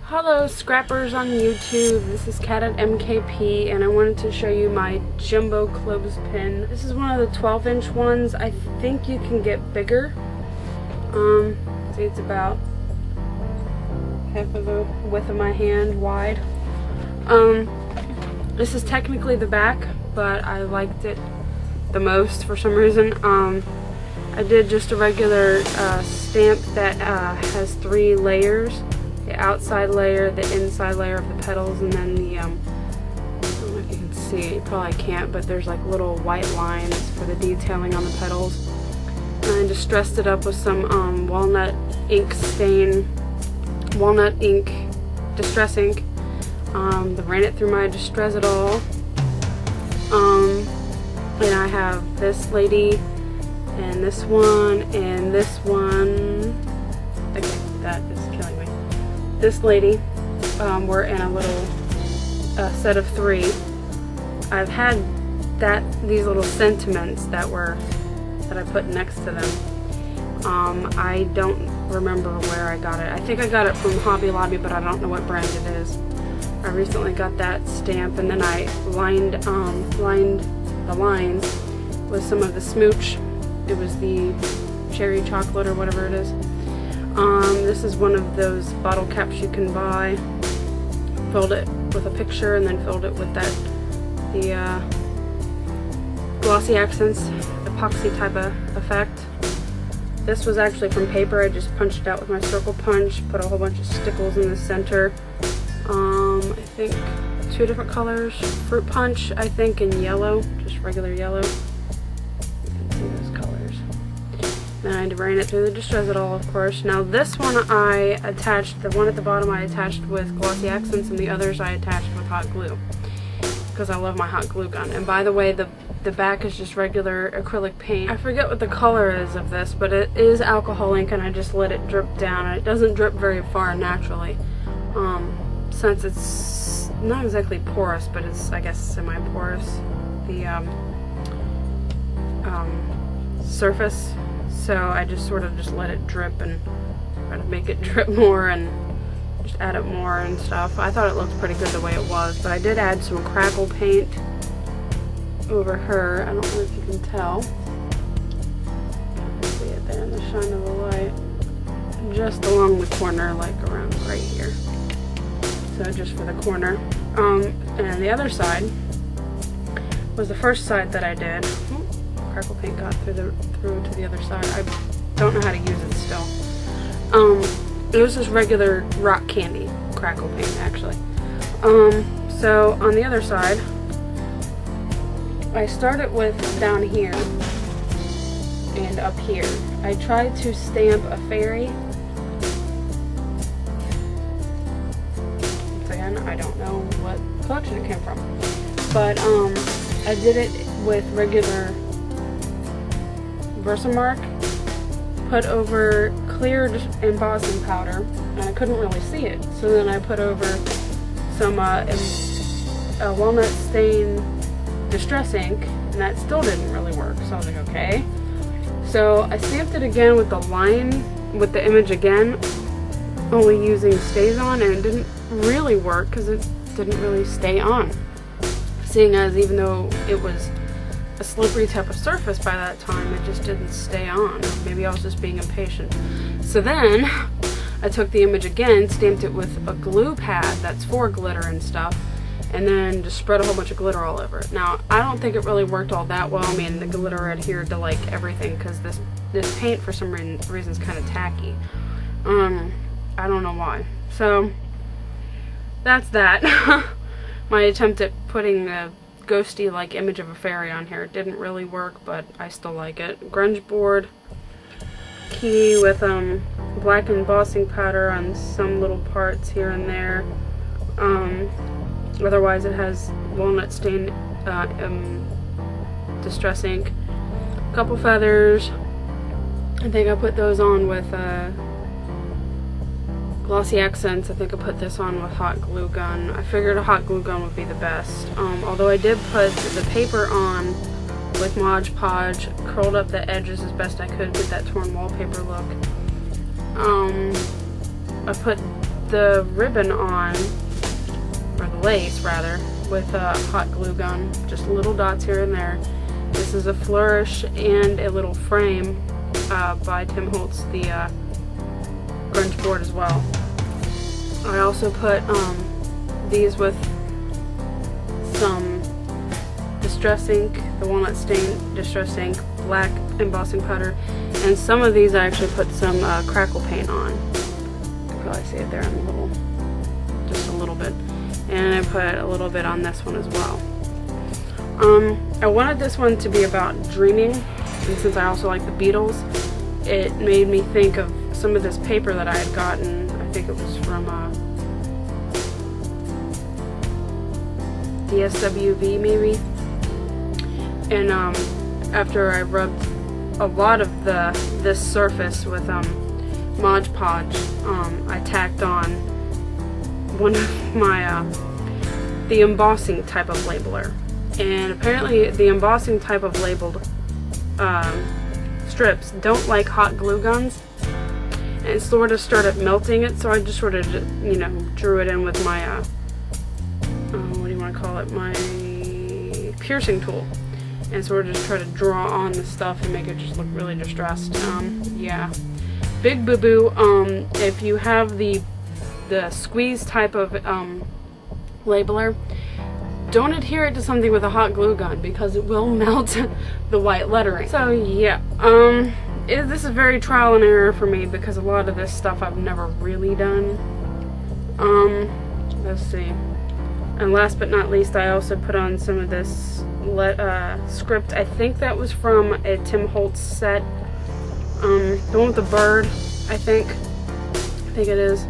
Hello scrappers on YouTube, this is Kat at MKP and I wanted to show you my jumbo clothespin. This is one of the 12-inch ones. I think you can get bigger. See, it's about half of the width of my hand wide. This is technically the back, but I liked it the most for some reason. I did just a regular stamp that has 3 layers. The outside layer, the inside layer of the petals, and then the, I don't know if you can see, you probably can't, but there's like little white lines for the detailing on the petals. And I just dressed it up with some walnut ink distress ink. Ran it through my Distress It All. And I have this lady, and this one, and this one. Okay, that is killing me. This lady, we're in a little set of 3. I've had these little sentiments that I put next to them. I don't remember where I got it. I think I got it from Hobby Lobby, but I don't know what brand it is. I recently got that stamp, and then I lined the lines with some of the smooch. It was the cherry chocolate or whatever it is. This is one of those bottle caps you can buy. Filled it with a picture and then filled it with the glossy accents, epoxy type of effect. This was actually from paper. I just punched it out with my circle punch, put a whole bunch of stickles in the center. I think 2 different colors. Fruit punch, I think, in yellow, just regular yellow. You can see those colors. Then I ran it through the Distress It All, of course. Now this one I attached, the one at the bottom I attached with glossy accents, and the others I attached with hot glue. Because I love my hot glue gun. And by the way, the back is just regular acrylic paint. I forget what the color is of this, but it is alcohol ink, and I just let it drip down. And it doesn't drip very far naturally. Since it's not exactly porous, but it's, I guess, semi-porous, the surface. So I just sort of just let it drip and try to make it drip more and just add it more and stuff. I thought it looked pretty good the way it was, but I did add some crackle paint over her. I don't know if you can tell. See it there in the shine of the light. Just along the corner, like around right here. So just for the corner. And the other side was the first side that I did. Crackle paint got through to the other side. I don't know how to use it still. It was just regular rock candy crackle paint, actually. So on the other side, I started with down here and up here. I tried to stamp a fairy. Once again, I don't know what collection it came from, but I did it with regular Versamark, put over clear embossing powder, and I couldn't really see it. So then I put over some walnut stain distress ink, and that still didn't really work. So I was like, okay. So I stamped it again with the line, with the image again, only using StazOn, and it didn't really work because it didn't really stay on. Seeing as even though it was a slippery type of surface by that time, it just didn't stay on. Maybe I was just being impatient. So then I took the image again, stamped it with a glue pad that's for glitter and stuff, and then just spread a whole bunch of glitter all over it. Now I don't think it really worked all that well. I mean, the glitter adhered to like everything because this paint for some reason is kind of tacky. I don't know why. So that's that. My attempt at putting the ghosty like image of a fairy on here. It didn't really work, but I still like it. Grunge board key with black embossing powder on some little parts here and there. Otherwise it has walnut stain distress ink. A couple feathers. I think I put those on with glossy accents. I think I put this on with hot glue gun. I figured a hot glue gun would be the best. Although I did put the paper on with Mod Podge, curled up the edges as best I could, get that torn wallpaper look. I put the ribbon on, or the lace rather, with a hot glue gun, just little dots here and there. This is a flourish and a little frame by Tim Holtz, the grunge board as well. I also put these with some distress ink, the walnut stain distress ink, black embossing powder, and some of these I actually put some crackle paint on. You can probably see it there in the little, just a little bit. And I put a little bit on this one as well. I wanted this one to be about dreaming, and since I also like the Beatles, it made me think of some of this paper that I had gotten. I think it was from DSWV maybe. And after I rubbed a lot of this surface with Mod Podge, I tacked on one of my the embossing type of labeler. And apparently the embossing type of labeled strips don't like hot glue guns, and it sort of started melting it, so I just sort of, you know, drew it in with my what do you want to call it, my piercing tool, and sort of just try to draw on the stuff and make it just look really distressed. Yeah, big boo-boo. If you have the squeeze type of labeler, don't adhere it to something with a hot glue gun because it will melt the white lettering. So yeah, this is very trial and error for me because a lot of this stuff I've never really done. Let's see. And last but not least, I also put on some of this script. I think that was from a Tim Holtz set. The one with the bird, I think it is.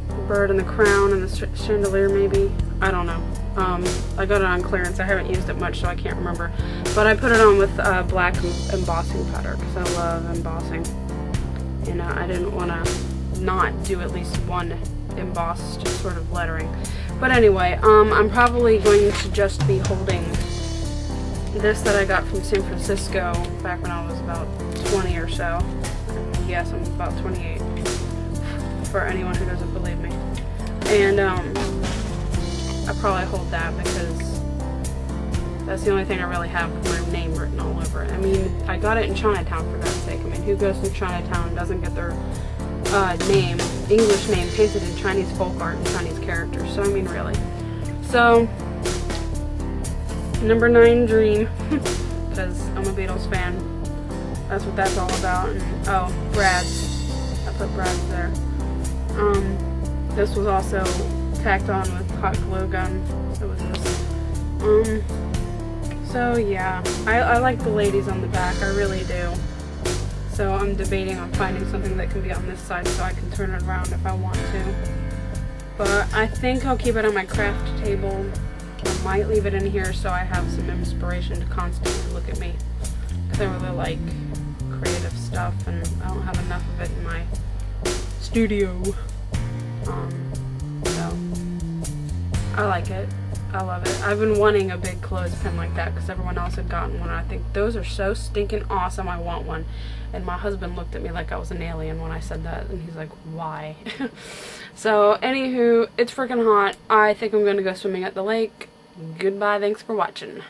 The bird and the crown and the chandelier maybe. I don't know. I got it on clearance. I haven't used it much, so I can't remember. But I put it on with black embossing powder because I love embossing. And I didn't want to not do at least one embossed sort of lettering. But anyway, I'm probably going to just be holding this that I got from San Francisco back when I was about 20 or so. Yes, I'm about 28, for anyone who doesn't believe me. And I probably hold that because that's the only thing I really have with my name written all over it. I mean, I got it in Chinatown, for God's sake. I mean, who goes to Chinatown and doesn't get their name, English name, painted in Chinese folk art and Chinese characters? So, I mean, really. So, number 9, Dream, because I'm a Beatles fan. That's what that's all about. And, oh, Brad's. I put Brad's there. This was also tacked on with hot glue gun. So was this. So yeah, I like the ladies on the back. I really do. So I'm debating on finding something that can be on this side so I can turn it around if I want to. But I think I'll keep it on my craft table. I might leave it in here so I have some inspiration to constantly look at me. Because I really like creative stuff and I don't have enough of it in my studio. So I like it. I love it. I've been wanting a big clothespin like that because everyone else had gotten one. I think those are so stinking awesome. I want one. And my husband looked at me like I was an alien when I said that, and he's like, why? So, anywho, it's freaking hot. I think I'm going to go swimming at the lake. Goodbye. Thanks for watching.